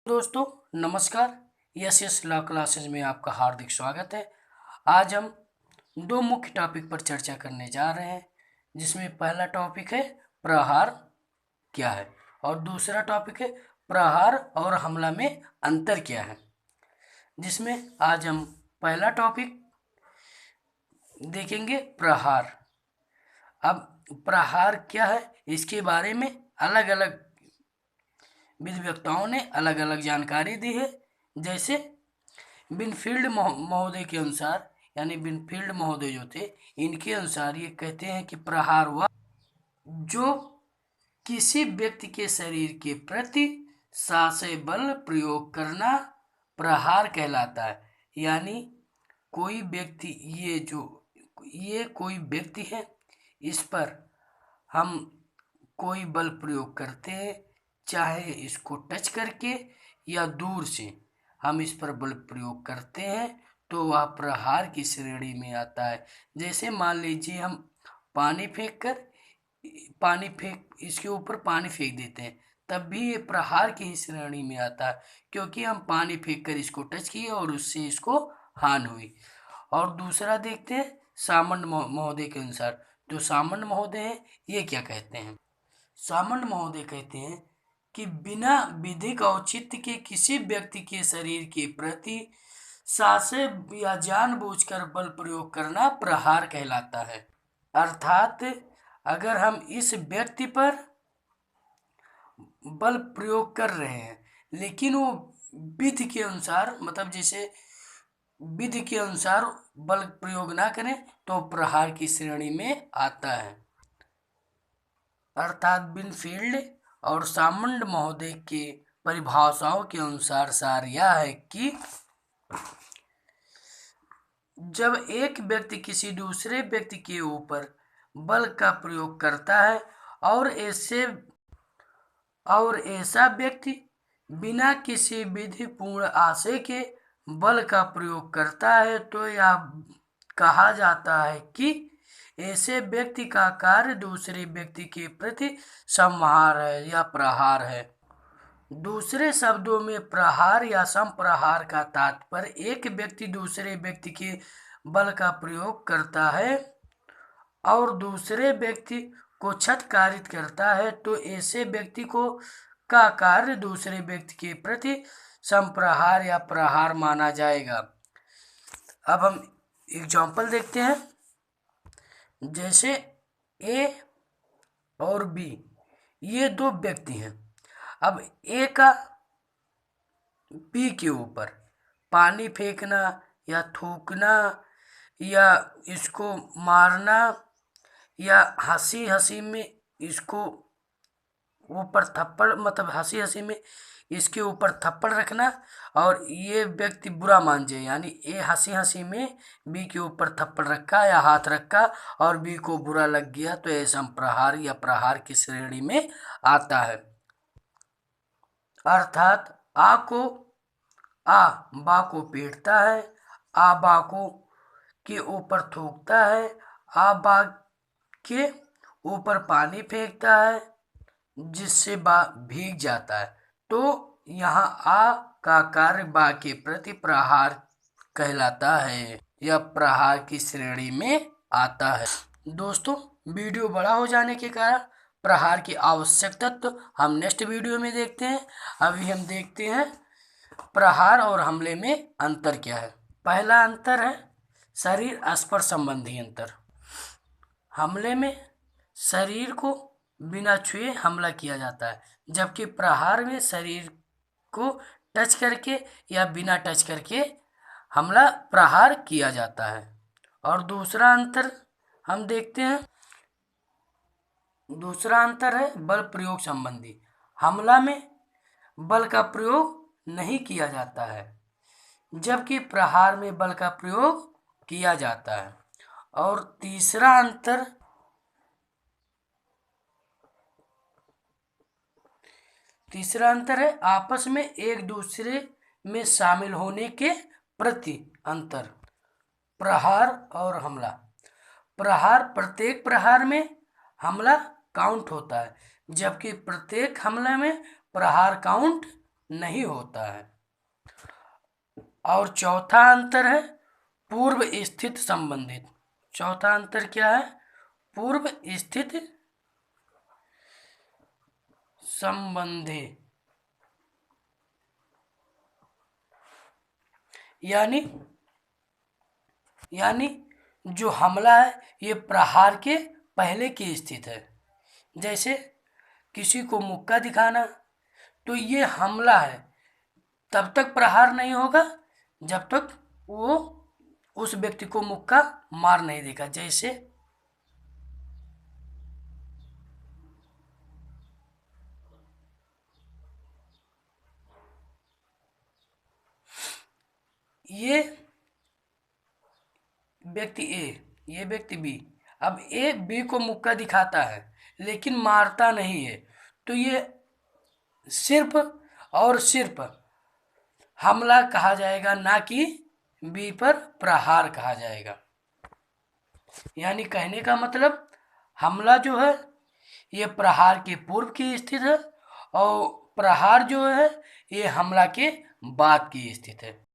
दोस्तों नमस्कार। Yes yes law classes में आपका हार्दिक स्वागत है। आज हम दो मुख्य टॉपिक पर चर्चा करने जा रहे हैं, जिसमें पहला टॉपिक है प्रहार क्या है और दूसरा टॉपिक है प्रहार और हमला में अंतर क्या है। जिसमें आज हम पहला टॉपिक देखेंगे प्रहार। अब प्रहार क्या है, इसके बारे में अलग अलग विधिवक्ताओं ने अलग अलग जानकारी दी है। जैसे बिनफील्ड महोदय के अनुसार, यानी बिनफील्ड महोदय जो थे, इनके अनुसार ये कहते हैं कि प्रहार वह जो किसी व्यक्ति के शरीर के प्रति सासे बल प्रयोग करना प्रहार कहलाता है। यानी कोई व्यक्ति, ये कोई व्यक्ति है, इस पर हम कोई बल प्रयोग करते हैं, चाहे इसको टच करके या दूर से हम इस पर बल प्रयोग करते हैं, तो वह प्रहार की श्रेणी में आता है। जैसे मान लीजिए हम इसके ऊपर पानी फेंक देते हैं, तब भी ये प्रहार की ही श्रेणी में आता है, क्योंकि हम पानी फेंक कर इसको टच किए और उससे इसको हानि हुई। और दूसरा देखते हैं सामंत महोदय के अनुसार। जो सामंत महोदय हैं, ये क्या कहते हैं? सामंत महोदय कहते हैं कि बिना विधिक औचित्य के किसी व्यक्ति के शरीर के प्रति सासे या जानबूझकर बल प्रयोग करना प्रहार कहलाता है। अर्थात अगर हम इस व्यक्ति पर बल प्रयोग कर रहे हैं, लेकिन वो विधि के अनुसार, मतलब जैसे विधि के अनुसार बल प्रयोग ना करें, तो प्रहार की श्रेणी में आता है। अर्थात बिनफील्ड और सामंत महोदय के परिभाषाओं के अनुसार सार यह है कि जब एक व्यक्ति किसी दूसरे व्यक्ति के ऊपर बल का प्रयोग करता है और ऐसा व्यक्ति बिना किसी विधिपूर्ण आशय के बल का प्रयोग करता है, तो यह कहा जाता है कि ऐसे व्यक्ति का कार्य दूसरे व्यक्ति के प्रति संहार है या प्रहार है। दूसरे शब्दों में प्रहार या संप्रहार का तात्पर्य एक व्यक्ति दूसरे व्यक्ति के बल का प्रयोग करता है और दूसरे व्यक्ति को क्षतकारित करता है, तो ऐसे व्यक्ति को का कार्य दूसरे व्यक्ति के प्रति संप्रहार या प्रहार माना जाएगा। अब हम एग्जाम्पल देखते हैं। जैसे ए और बी, ये दो व्यक्ति हैं। अब ए का बी के ऊपर पानी फेंकना या थूकना या इसको मारना या हंसी हंसी में इसको ऊपर थप्पड़, मतलब हंसी हंसी में इसके ऊपर थप्पड़ रखना, और ये व्यक्ति बुरा मान जाए, यानी ए हंसी हंसी में बी के ऊपर थप्पड़ रखा या हाथ रखा और बी को बुरा लग गया, तो ये संप्रहार या प्रहार की श्रेणी में आता है। अर्थात बा को पीटता है, बा को के ऊपर थूकता है, बा के ऊपर पानी फेंकता है जिससे बा भीग जाता है, तो यहाँ आ का कार्य बा के प्रति प्रहार कहलाता है या प्रहार की श्रेणी में आता है। दोस्तों, वीडियो बड़ा हो जाने के कारण प्रहार की आवश्यक तत्व हम नेक्स्ट वीडियो में देखते हैं। अभी हम देखते हैं प्रहार और हमले में अंतर क्या है। पहला अंतर है शरीर स्पर्श संबंधी अंतर। हमले में शरीर को बिना छुए हमला किया जाता है, जबकि प्रहार में शरीर को टच करके या बिना टच करके हमला प्रहार किया जाता है। और दूसरा अंतर हम देखते हैं, दूसरा अंतर है बल प्रयोग संबंधी। हमला में बल का प्रयोग नहीं किया जाता है, जबकि प्रहार में बल का प्रयोग किया जाता है। और तीसरा अंतर है आपस में एक दूसरे में शामिल होने के प्रति अंतर। प्रहार और हमला। प्रत्येक प्रहार में हमला काउंट होता है, जबकि प्रत्येक हमले में प्रहार काउंट नहीं होता है। और चौथा अंतर है पूर्व स्थित संबंधित। चौथा अंतर क्या है? पूर्व स्थित संबंधी। यानी यानी जो हमला है ये प्रहार के पहले की स्थित है। जैसे किसी को मुक्का दिखाना, तो ये हमला है, तब तक प्रहार नहीं होगा जब तक वो उस व्यक्ति को मुक्का मार नहीं देगा। जैसे ये व्यक्ति ए, ये व्यक्ति बी, अब ए बी को मुक्का दिखाता है लेकिन मारता नहीं है, तो ये सिर्फ और सिर्फ हमला कहा जाएगा, ना कि बी पर प्रहार कहा जाएगा। यानी कहने का मतलब हमला जो है ये प्रहार के पूर्व की स्थिति है और प्रहार जो है ये हमला के बाद की स्थिति है।